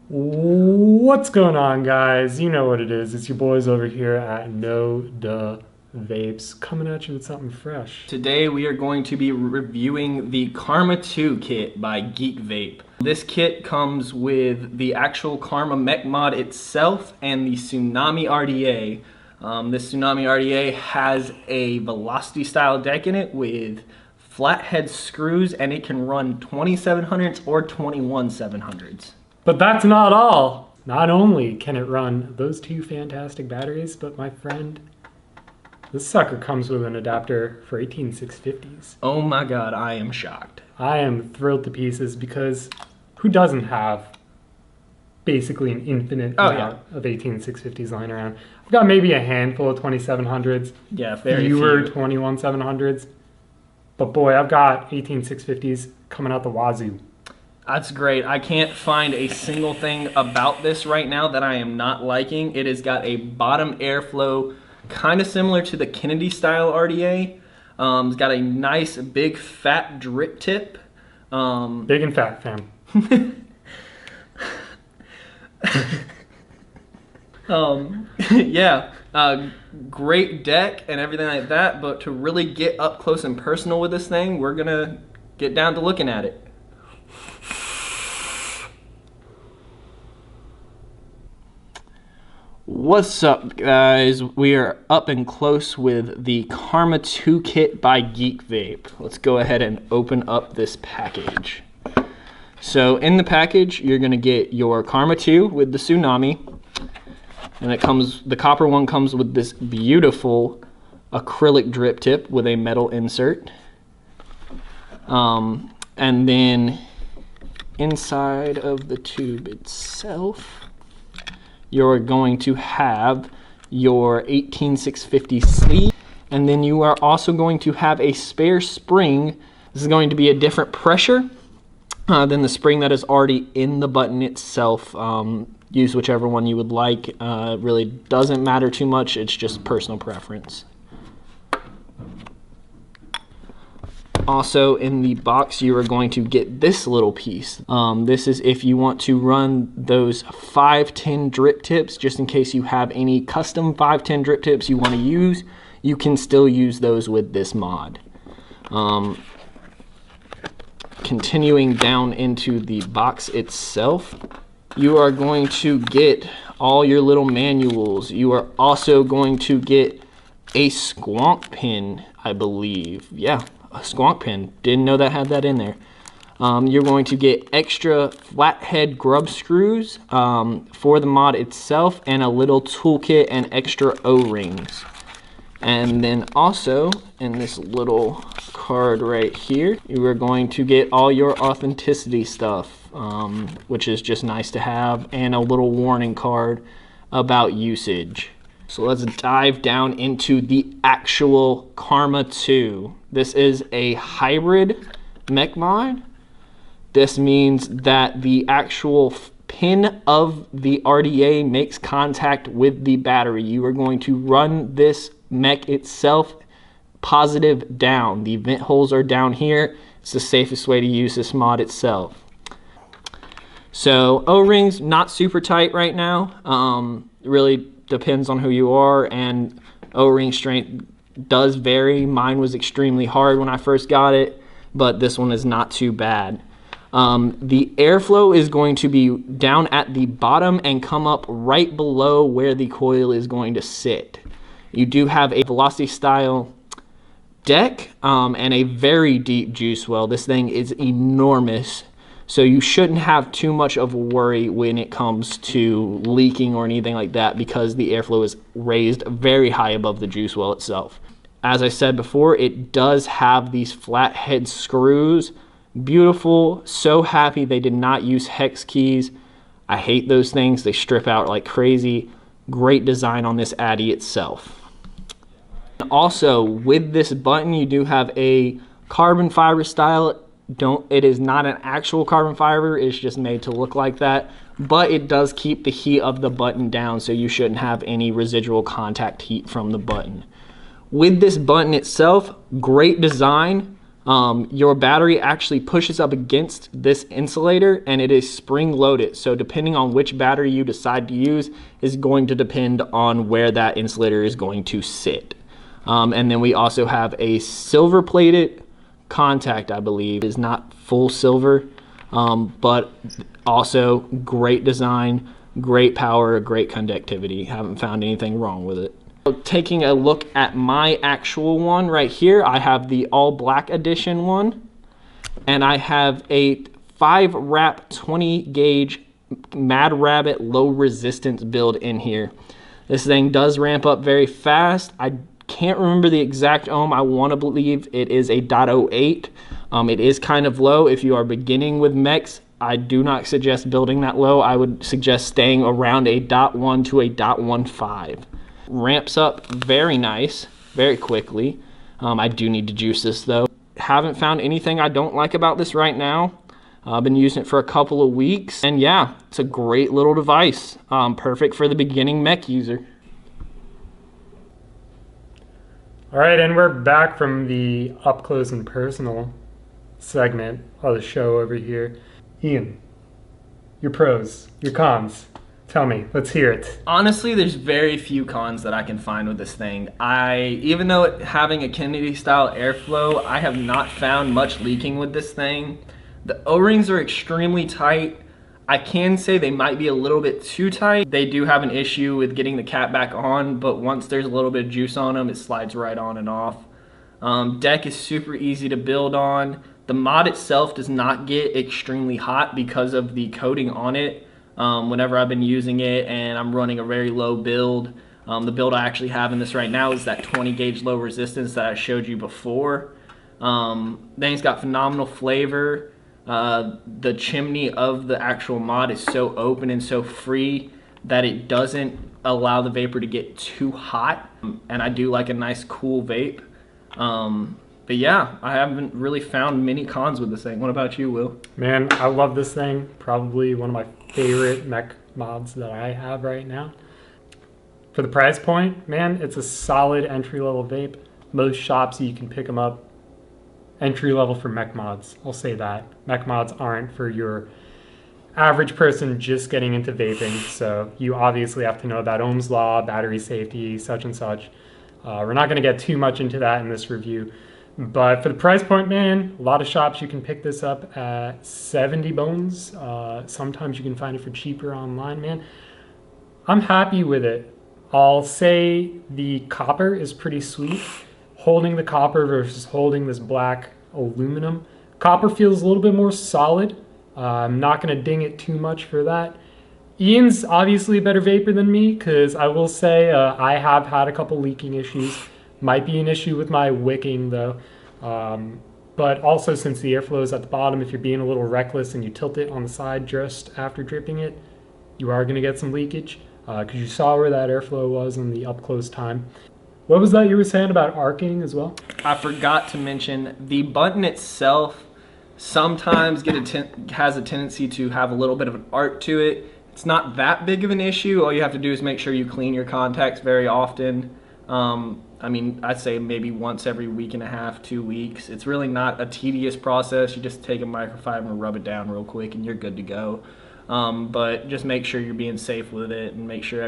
What's going on, guys? You know what it is. It's your boys over here at No Duh Vapes coming at you with something fresh. Today we are going to be reviewing the Karma 2 kit by GeekVape. This kit comes with the actual Karma mech mod itself and the Tsunami RDA. This Tsunami RDA has a velocity style deck in it with flathead screws, and it can run 2700s or 21700s. But that's not all. Not only can it run those two fantastic batteries, but my friend, this sucker comes with an adapter for 18650s. Oh my god, I am shocked. I am thrilled to pieces because who doesn't have basically an infinite amount of 18650s lying around? I've got maybe a handful of 2700s. Yeah, very fewer few. 21700s. But boy, I've got 18650s coming out the wazoo. That's great. I can't find a single thing about this right now that I am not liking. It has got a bottom airflow kind of similar to the Kennedy style RDA. It's got a nice big fat drip tip. Big and fat, fam. Yeah, great deck and everything like that, but to really get up close and personal with this thing, we're gonna get down to looking at it. What's up, guys? We are up and close with the Karma 2 kit by GeekVape. Let's go ahead and open up this package. So in the package, you're gonna get your Karma 2 with the Tsunami. And the copper one comes with this beautiful acrylic drip tip with a metal insert. And then inside of the tube itself, you're going to have your 18650 sleeve. And then you are also going to have a spare spring. This is going to be a different pressure than the spring that is already in the button itself. Use whichever one you would like. Really doesn't matter too much. It's just personal preference. Also in the box, you are going to get this little piece. This is if you want to run those 510 drip tips, just in case you have any custom 510 drip tips you want to use, you can still use those with this mod. Continuing down into the box itself, you are going to get all your little manuals. You are also going to get a squonk pin, I believe. Yeah, a squonk pin. Didn't know that had that in there. You're going to get extra flathead grub screws for the mod itself, and a little toolkit and extra O-rings. And then also in this little card right here, you are going to get all your authenticity stuff, which is just nice to have, and a little warning card about usage. So let's dive down into the actual Karma 2. This is a hybrid mech mod. This means that the actual pin of the RDA makes contact with the battery. You are going to run this mech itself positive down. The vent holes are down here. It's the safest way to use this mod itself. So O-rings, not super tight right now. Really depends on who you are, and O-ring strength does vary. Mine was extremely hard when I first got it, but this one is not too bad. The airflow is going to be down at the bottom and come up right below where the coil is going to sit. You do have a velocity style deck and a very deep juice well. This thing is enormous, so you shouldn't have too much of a worry when it comes to leaking or anything like that, because the airflow is raised very high above the juice well itself. As I said before, it does have these flathead screws. Beautiful. So happy they did not use hex keys. I hate those things. They strip out like crazy. Great design on this Addy itself. Also, with this button, you do have a carbon fiber style. It is not an actual carbon fiber. It's just made to look like that. But it does keep the heat of the button down, so you shouldn't have any residual contact heat from the button. With this button itself, great design. your battery actually pushes up against this insulator, and it is spring loaded. So depending on which battery you decide to use is going to depend on where that insulator is going to sit. And then we also have a silver plated contact, I believe. It is not full silver, but also great design, great power, great conductivity. Haven't found anything wrong with it. Taking a look at my actual one right here, I have the all black edition one, and I have a 5-wrap 20 gauge Mad Rabbit low resistance build in here. This thing does ramp up very fast. I can't remember the exact ohm. I want to believe it is a .08. It is kind of low. If you are beginning with mechs, I do not suggest building that low. I would suggest staying around a .1 to a .15. Ramps up very nice, very quickly. I do need to juice this though. Haven't found anything I don't like about this right now. I've been using it for a couple of weeks, and yeah, it's a great little device. Perfect for the beginning mech user. All right, and we're back from the up close and personal segment of the show over here. Ian, your pros, your cons. Tell me, let's hear it. Honestly, there's very few cons that I can find with this thing. Even though having a Kennedy style airflow, I have not found much leaking with this thing. The O-rings are extremely tight. I can say they might be a little bit too tight. They do have an issue with getting the cap back on, but once there's a little bit of juice on them, it slides right on and off. Deck is super easy to build on. The mod itself does not get extremely hot because of the coating on it. Whenever I've been using it and I'm running a very low build, the build I actually have in this right now is that 20 gauge low resistance that I showed you before. Thing's got phenomenal flavor. The chimney of the actual mod is so open and so free that it doesn't allow the vapor to get too hot, and I do like a nice cool vape. But yeah, I haven't really found many cons with this thing. What about you, Will? Man, I love this thing. Probably one of my favorite mech mods that I have right now. For the price point, man, it's a solid entry-level vape. Most shops you can pick them up entry-level for mech mods. I'll say that. Mech mods aren't for your average person just getting into vaping, so you obviously have to know about Ohm's law, battery safety, such and such. We're not going to get too much into that in this review. But for the price point, man, a lot of shops you can pick this up at 70 bones. Sometimes you can find it for cheaper online, man. I'm happy with it. I'll say the copper is pretty sweet. Holding the copper versus holding this black aluminum. Copper feels a little bit more solid. I'm not going to ding it too much for that. Ian's obviously a better vapor than me, because I will say I have had a couple leaking issues. Might be an issue with my wicking though. But also, since the airflow is at the bottom, if you're being a little reckless and you tilt it on the side just after dripping it, you are going to get some leakage, because you saw where that airflow was in the up close time. What was that you were saying about arcing as well? I forgot to mention the button itself sometimes has a tendency to have a little bit of an arc to it. It's not that big of an issue. All you have to do is make sure you clean your contacts very often. I mean, I'd say maybe once every week and a half, 2 weeks. It's really not a tedious process. You just take a microfiber and rub it down real quick and you're good to go. But just make sure you're being safe with it and make sure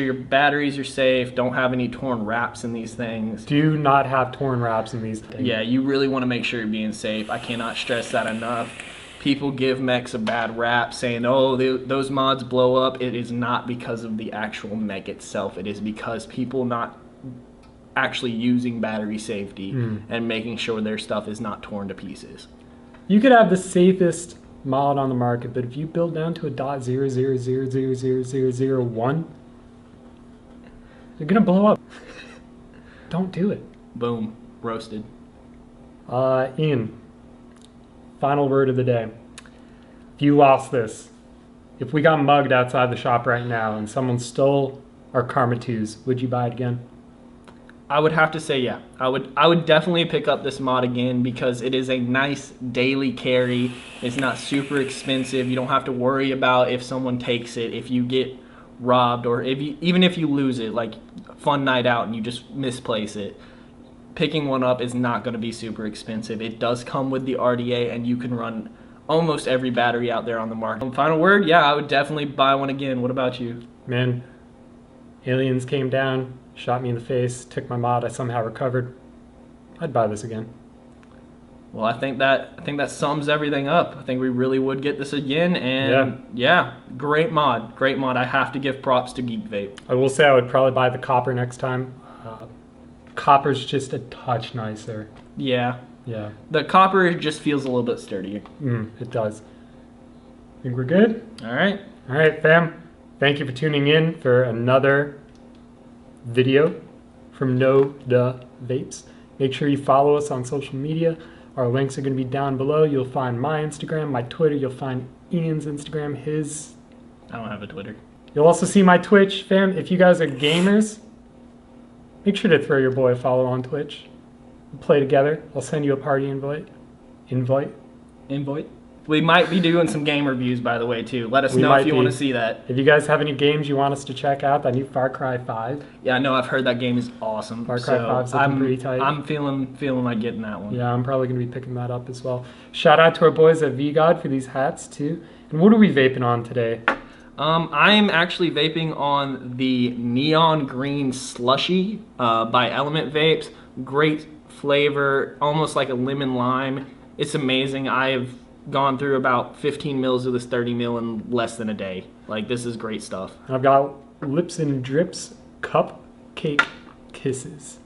your batteries are safe. Don't have any torn wraps in these things. Do not have torn wraps in these things. Yeah, you really want to make sure you're being safe. I cannot stress that enough. People give mechs a bad rap saying, oh, those mods blow up. It is not because of the actual mech itself. It is because people not actually using battery safety and making sure their stuff is not torn to pieces. You could have the safest mod on the market, but if you build down to a .000000001, you're gonna blow up. Don't do it. Boom, roasted. Ian, final word of the day. If you lost this, if we got mugged outside the shop right now and someone stole our Karma 2s, would you buy it again? I would have to say yeah. I would definitely pick up this mod again because it is a nice daily carry. It's not super expensive. You don't have to worry about if someone takes it, if you get robbed, or even if you lose it, like fun night out and you just misplace it. picking one up is not going to be super expensive. It does come with the RDA, and you can run almost every battery out there on the market. Final word, yeah, I would definitely buy one again. What about you? Man, aliens came down, shot me in the face, took my mod, I somehow recovered. I'd buy this again. Well, I think that sums everything up. I think we really would get this again, and yeah, great mod, great mod. I have to give props to Geek Vape. I will say I would probably buy the copper next time. Copper's just a touch nicer. Yeah. Yeah. The copper just feels a little bit sturdier. It does. Think we're good? All right. All right, fam. Thank you for tuning in for another video from No Duh Vapes. Make sure you follow us on social media. Our links are going to be down below. You'll find my Instagram, my Twitter. You'll find Ian's Instagram, his. I don't have a Twitter. You'll also see my Twitch, fam. If you guys are gamers, make sure to throw your boy a follow on Twitch. We'll play together. I'll send you a party invite. Invite? We might be doing some game reviews, by the way, too. Let us know if you want to see that. If you guys have any games you want us to check out, that new Far Cry 5. Yeah, I know. I've heard that game is awesome. Far Cry 5's looking pretty tight. I'm feeling like getting that one. Yeah, I'm probably going to be picking that up as well. Shout out to our boys at VGod for these hats, too. And what are we vaping on today? I'm actually vaping on the Neon Green Slushy by Element Vapes. Great flavor, almost like a lemon lime. It's amazing. I have gone through about 15 mils of this 30 mil in less than a day. Like, this is great stuff. I've got Lips and Drips Cupcake Kisses.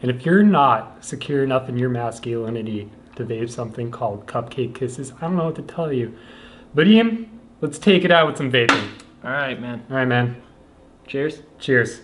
And if you're not secure enough in your masculinity to vape something called Cupcake Kisses, I don't know what to tell you. But Ian, let's take it out with some vaping. All right, man. All right, man. Cheers. Cheers.